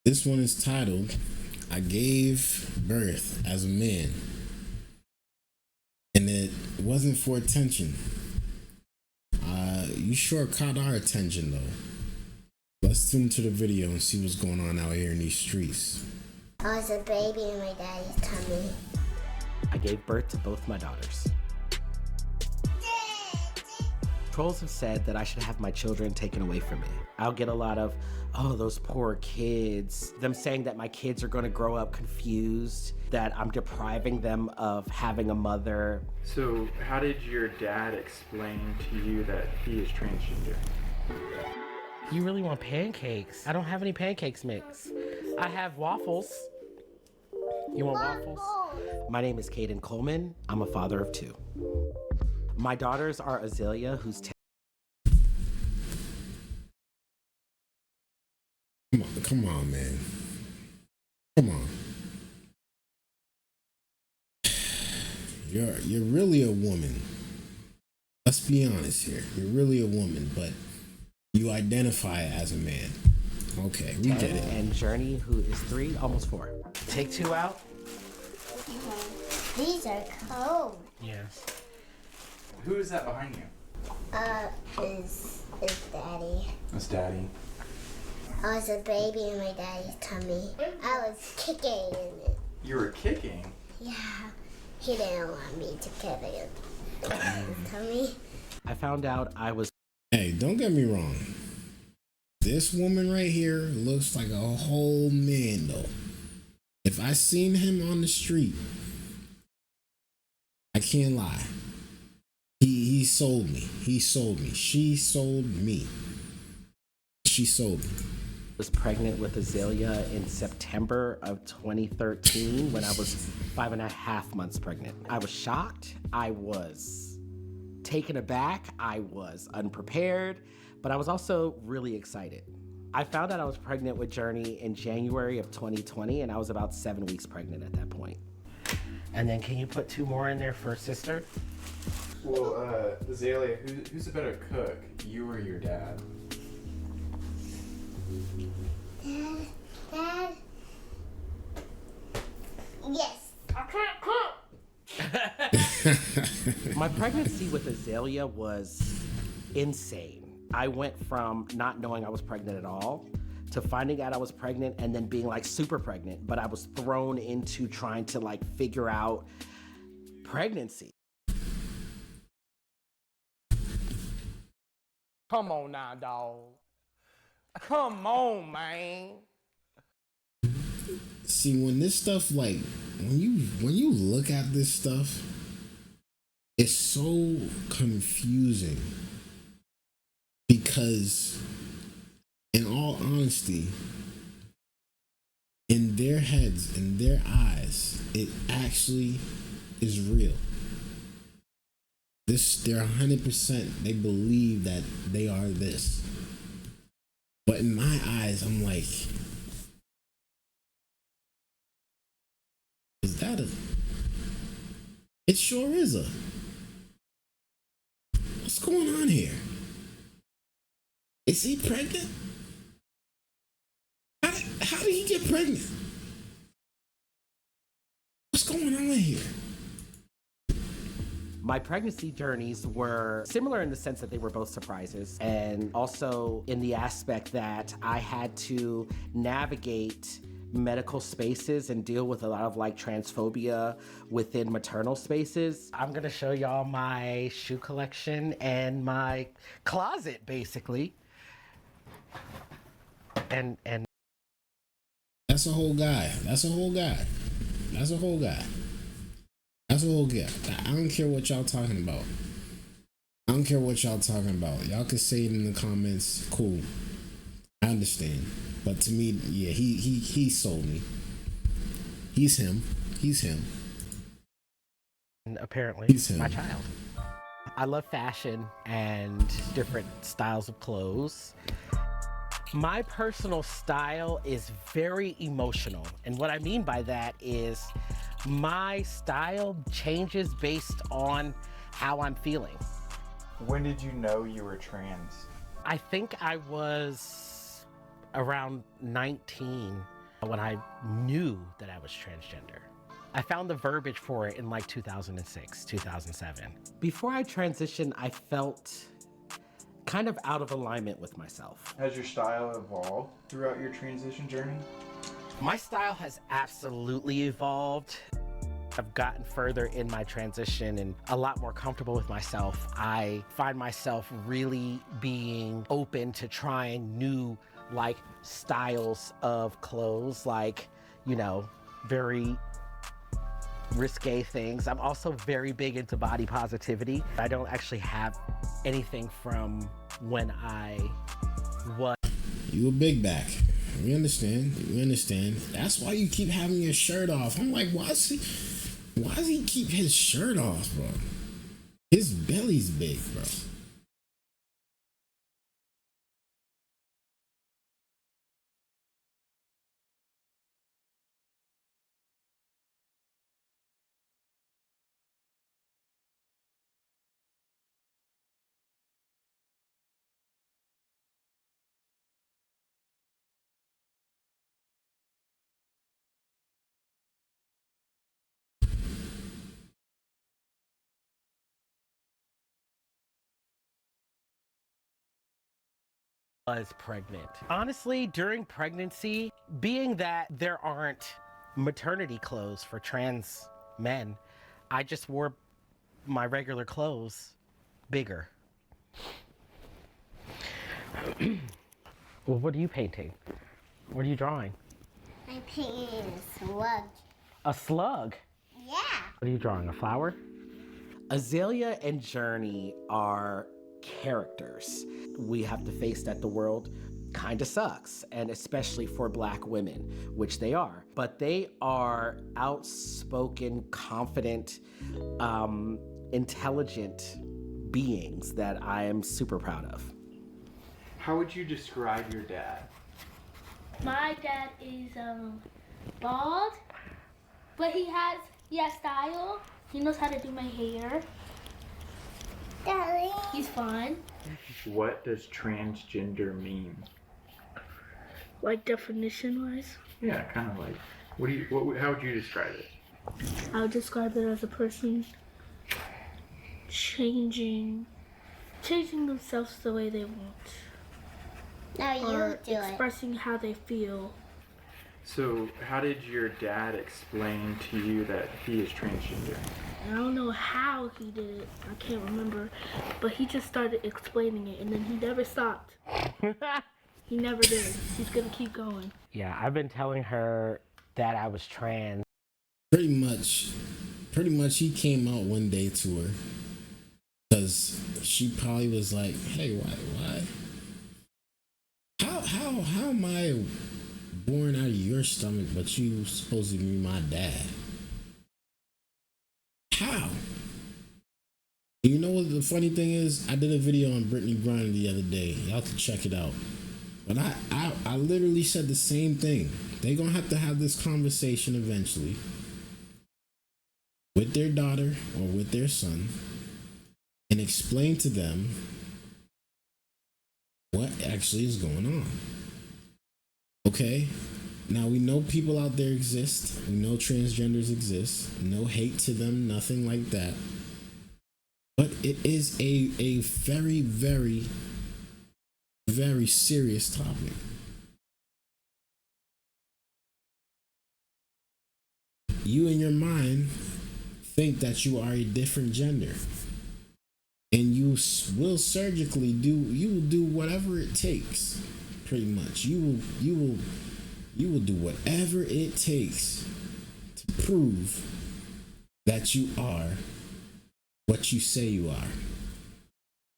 This one is titled, I Gave Birth as a Man. And it wasn't for attention. You sure caught our attention though. Let's tune to the video and see what's going on out here in these streets. I was a baby in my daddy's tummy. I gave birth to both my daughters. Trolls have said that I should have my children taken away from me. I'll get a lot of, oh, those poor kids. Them saying that my kids are gonna grow up confused, that I'm depriving them of having a mother. So how did your dad explain to you that he is transgender? You really want pancakes? I don't have any pancakes mix. I have waffles. You want waffles? My name is Caden Coleman. I'm a father of 2. My daughters are Azalea, who's 10. Come on, man. Come on. You're really a woman. Let's be honest here. You're really a woman, but you identify as a man. Okay, we get it. And Journey, who is 3, almost 4. Take 2 out. These are cold. Yes. Who is that behind you? Is daddy. That's Daddy. I was a baby in my daddy's tummy. I was kicking in it. You were kicking? Yeah. He didn't want me to kick it in his tummy. I found out I was. Hey, don't get me wrong. This woman right here looks like a whole man though. If I seen him on the street, I can't lie. He sold me. He sold me. She sold me. She sold me. Was pregnant with Azalea in September of 2013 when I was 5.5 months pregnant. I was shocked. I was taken aback. I was unprepared, but I was also really excited. I found out I was pregnant with Journey in January of 2020, and I was about 7 weeks pregnant at that point. And then can you put 2 more in there for sister? Well, Azalea, who's a better cook, you or your dad? Dad? Yes. I can't cook. My pregnancy with Azalea was insane. I went from not knowing I was pregnant at all to finding out I was pregnant and then being like super pregnant, but I was thrown into trying to like figure out pregnancy. Come on now, dog. Come on, man. See, when this stuff like when you look at this stuff, it's so confusing because in all honesty, in their heads, in their eyes, it actually is real. They're 100%, they believe that they are this. But in my eyes, I'm like, is that a? It sure is a. What's going on here? Is he pregnant? How did he get pregnant? What's going on here? My pregnancy journeys were similar in the sense that they were both surprises, and also in the aspect that I had to navigate medical spaces and deal with a lot of like transphobia within maternal spaces. I'm gonna show y'all my shoe collection and my closet basically. And That's a whole guy. That's a whole guy. That's a whole guy. That's a whole guy. I don't care what y'all talking about. I don't care what y'all talking about. Y'all can say it in the comments. Cool. I understand. But to me, yeah, he sold me. He's him. He's him. And apparently, He's him. my child. I love fashion and different styles of clothes. My personal style is very emotional. And what I mean by that is my style changes based on how I'm feeling. When did you know you were trans? I think I was around 19 when I knew that I was transgender. I found the verbiage for it in like 2006, 2007. Before I transitioned, I felt kind of out of alignment with myself. Has your style evolved throughout your transition journey? My style has absolutely evolved. I've gotten further in my transition and a lot more comfortable with myself. I find myself really being open to trying new like styles of clothes, like, you know, very risque things. I'm also very big into body positivity. I don't actually have anything from when I was. You a big back. We understand. We understand. That's why you keep having your shirt off. I'm like, why does he keep his shirt off, bro? His belly's big, bro. Pregnant. Honestly, during pregnancy, being that there aren't maternity clothes for trans men, I just wore my regular clothes bigger. Well, what are you painting? What are you drawing? I'm painting a slug. A slug? Yeah. What are you drawing, a flower? Azalea and Journey are characters. We have to face that the world kind of sucks, and especially for Black women, which they are. But they are outspoken, confident, intelligent beings that I am super proud of. How would you describe your dad? My dad is bald, but he has style. He knows how to do my hair. Daddy. He's fun. What does transgender mean? Like definition-wise, Yeah, kind of like. How would you describe it? I would describe it as a person changing themselves the way they want, No, you or do it. expressing how they feel. So, how did your dad explain to you that he is transgender? And I don't know how he did it. I can't remember, but he just started explaining it, and then he never stopped. He never did. He's gonna keep going. Yeah, I've been telling her that I was trans. Pretty much he came out one day to her because she probably was like, hey, why how am I born out of your stomach but you supposed to be my dad? How? You know what the funny thing is? I did a video on Brittany Griner the other day. Y'all can check it out. But I literally said the same thing. They're gonna have this conversation eventually with their daughter or with their son and explain to them what actually is going on. Okay? Now we know people out there exist. We know transgenders exist. No hate to them, nothing like that. But it is a very, very, very serious topic. You in your mind think that you are a different gender, and you will surgically will do whatever it takes. Pretty much, you will do whatever it takes to prove that you are what you say you are,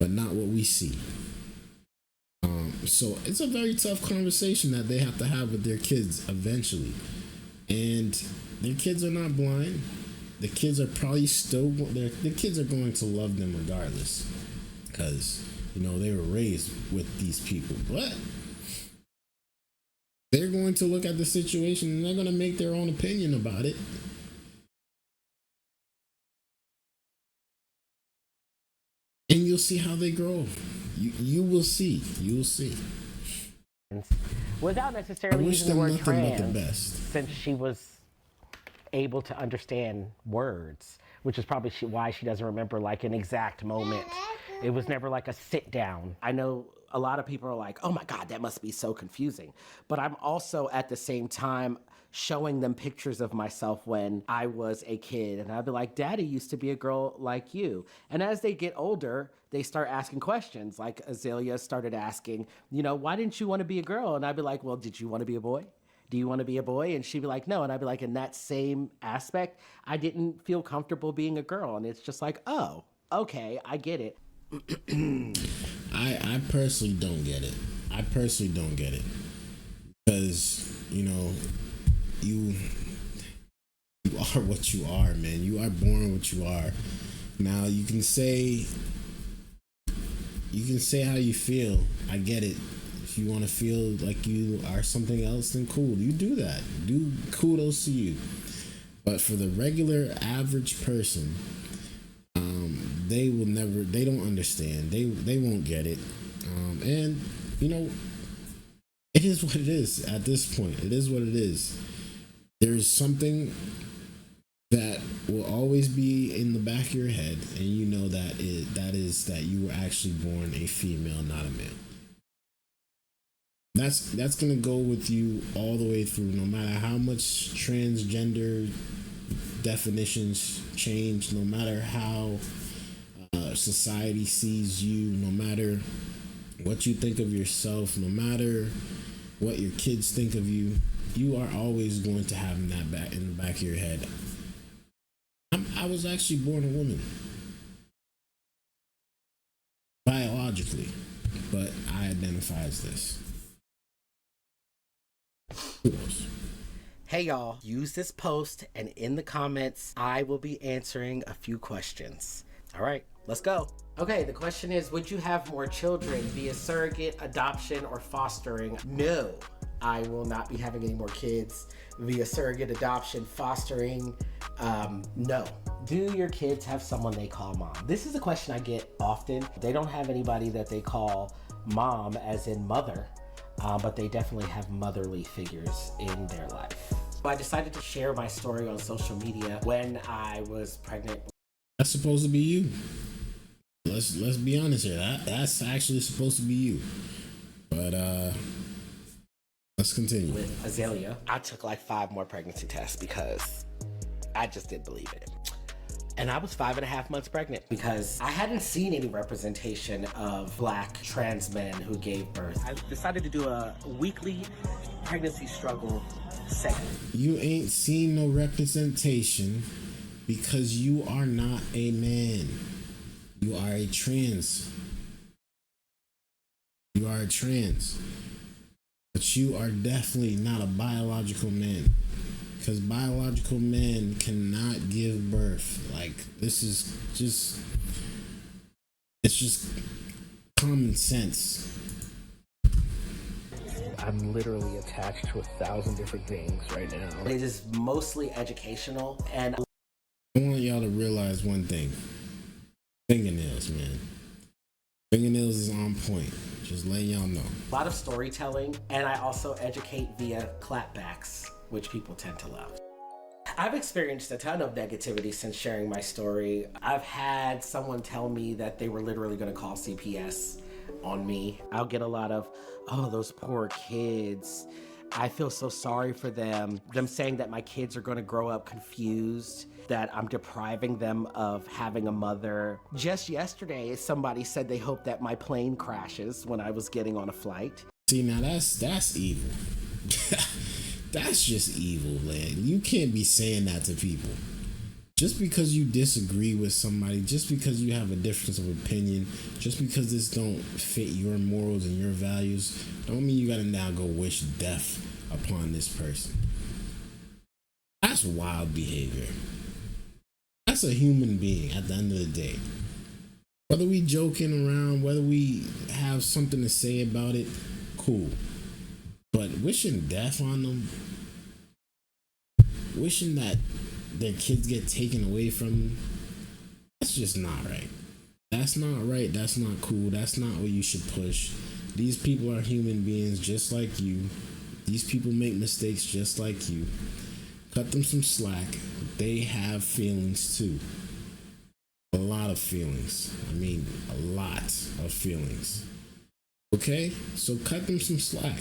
but not what we see. So it's a very tough conversation that they have to have with their kids eventually. And their kids are not blind. The kids are probably still, the kids are going to love them regardless. Because, you know, they were raised with these people. But they're going to look at the situation and they're going to make their own opinion about it. And you'll see how they grow. You will see. You will see. without I necessarily wish using the them word nothing but the trans, best. since she was able to understand words, which is probably why she doesn't remember like an exact moment. It was never like a sit down. I know a lot of people are like, oh my God, that must be so confusing. But I'm also at the same time showing them pictures of myself when I was a kid. And I'd be like, Daddy used to be a girl like you. And as they get older, they start asking questions. Like Azalea started asking, why didn't you want to be a girl? And I'd be like, well, did you want to be a boy? Do you want to be a boy? And she'd be like, no. And I'd be like, in that same aspect, I didn't feel comfortable being a girl. And it's just like, oh, okay, I get it. I personally don't get it. I personally don't get it. Because, you are what you are, man. You are born what you are. Now you can say how you feel. I get it. If you want to feel like you are something else, then cool. You do that. Kudos to you. But for the regular average person, they don't understand. They won't get it. And it is what it is at this point. It is what it is. There's something that will always be in the back of your head, and you know that that you were actually born a female, not a male. That's gonna go with you all the way through, no matter how much transgender definitions change, no matter how society sees you, no matter what you think of yourself, no matter what your kids think of you, you are always going to have that in the back of your head. I was actually born a woman, biologically, but I identify as this. Who else? Hey y'all, use this post, and in the comments, I will be answering a few questions. All right, let's go. Okay, the question is, would you have more children via surrogate, adoption, or fostering? No, I will not be having any more kids via surrogate, adoption, fostering. No. Do your kids have someone they call mom? This is a question I get often. They don't have anybody that they call mom as in mother, but they definitely have motherly figures in their life. I decided to share my story on social media when I was pregnant. That's supposed to be you. Let's be honest here. That's actually supposed to be you. But let's continue. With Azalea, I took like 5 more pregnancy tests because I just didn't believe it. And I was 5.5 months pregnant because I hadn't seen any representation of Black trans men who gave birth. I decided to do a weekly pregnancy struggle segment. You ain't seen no representation because you are not a man. You are a trans. You are a trans. But you are definitely not a biological man. Because biological men cannot give birth. Like, this is just... It's just common sense. I'm literally attached to 1,000 different things right now. It is mostly educational, and I want y'all to realize one thing. Fingernails, man. Fingernails is on point. Just letting y'all know. a lot of storytelling, and I also educate via clapbacks, which people tend to love. I've experienced a ton of negativity since sharing my story. I've had someone tell me that they were literally going to call CPS on me. I'll get a lot of, oh, those poor kids. I feel so sorry for them. Them saying that my kids are going to grow up confused, that I'm depriving them of having a mother. Just yesterday, somebody said they hope that my plane crashes when I was getting on a flight. See, now that's evil. That's just evil, man. You can't be saying that to people. Just because you disagree with somebody, just because you have a difference of opinion, just because this don't fit your morals and your values, don't mean you gotta now go wish death upon this person. That's wild behavior. That's a human being at the end of the day. Whether we joking around, whether we have something to say about it, cool. But wishing death on them, wishing that their kids get taken away from them, that's just not right. That's not right. That's not cool. That's not what you should push. These people are human beings just like you. These people make mistakes just like you. Cut them some slack. They have feelings too. A lot of feelings. I mean, a lot of feelings. Okay? So cut them some slack.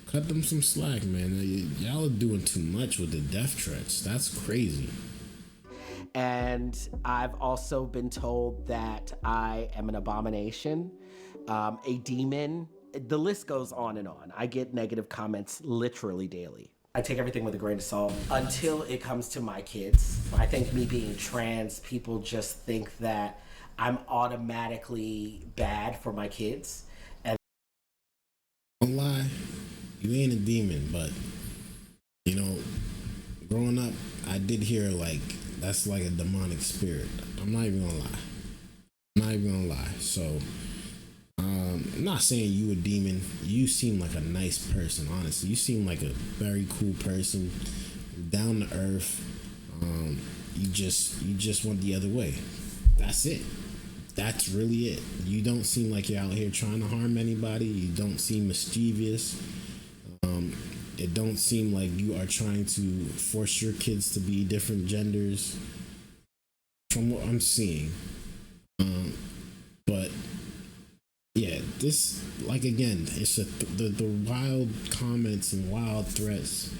Cut them some slack, man. Y'all are doing too much with the death threats. That's crazy. And I've also been told that I am an abomination, a demon. The list goes on and on. I get negative comments literally daily. I take everything with a grain of salt until it comes to my kids. I think me being trans, people just think that I'm automatically bad for my kids. And don't lie, you ain't a demon, but you know, growing up, I did hear like that's like a demonic spirit. I'm not even gonna lie. I'm not even gonna lie. So, I'm not saying you a demon. You seem like a nice person, honestly. You seem like a very cool person, down to earth. You just went the other way. That's it. That's really it. You don't seem like you're out here trying to harm anybody. You don't seem mischievous. It don't seem like you are trying to force your kids to be different genders from what I'm seeing. But yeah, this, like, again, it's the wild comments and wild threats.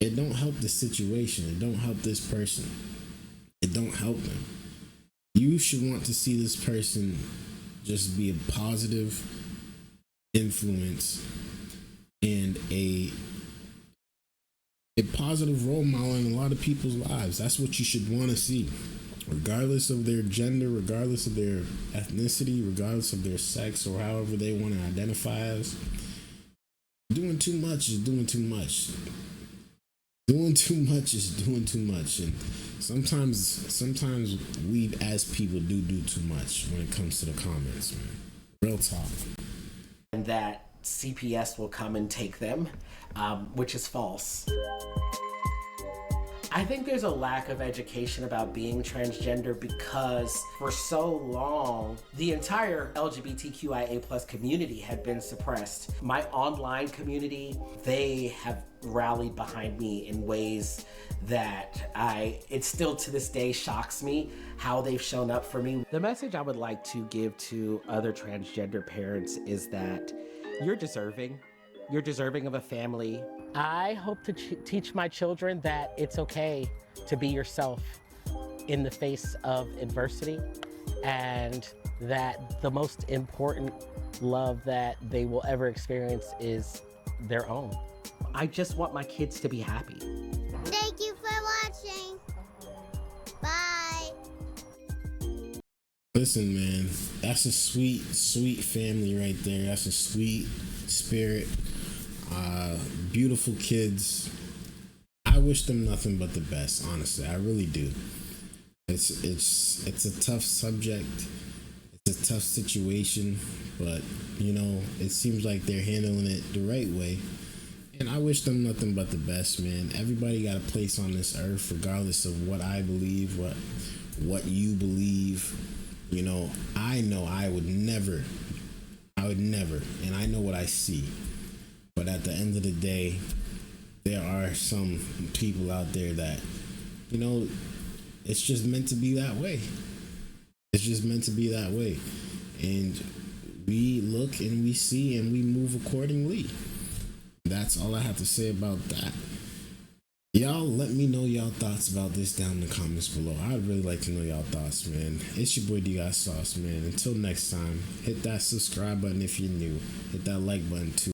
It don't help the situation. It don't help this person. It don't help them. You should want to see this person just be a positive influence and a positive role model in a lot of people's lives. That's what you should want to see, regardless of their gender, regardless of their ethnicity, regardless of their sex, or however they want to identify as. Doing too much is doing too much. Doing too much is doing too much. And sometimes we as people do too much when it comes to the comments, man. Real talk. And that CPS will come and take them, which is false. I think there's a lack of education about being transgender because for so long, the entire LGBTQIA+ community had been suppressed. My online community, they have rallied behind me in ways that it still to this day shocks me how they've shown up for me. The message I would like to give to other transgender parents is that you're deserving. You're deserving of a family. I hope to teach my children that it's okay to be yourself in the face of adversity, and that the most important love that they will ever experience is their own. I just want my kids to be happy. Thank you for watching. Bye. Listen, man, that's a sweet, sweet family right there. That's a sweet spirit. Beautiful kids. I wish them nothing but the best, honestly. I really do. It's a tough subject. It's a tough situation, but you know, it seems like they're handling it the right way. And I wish them nothing but the best, man. Everybody got a place on this earth, regardless of what I believe, what you believe. You know I would never, and I know what I see. But at the end of the day, there are some people out there that, you know, it's just meant to be that way. It's just meant to be that way. And we look and we see and we move accordingly. That's all I have to say about that. Y'all let me know y'all thoughts about this down in the comments below. I'd really like to know y'all thoughts, man. It's your boy Dgotsauce, man. Until next time, hit that subscribe button if you're new. Hit that like button too.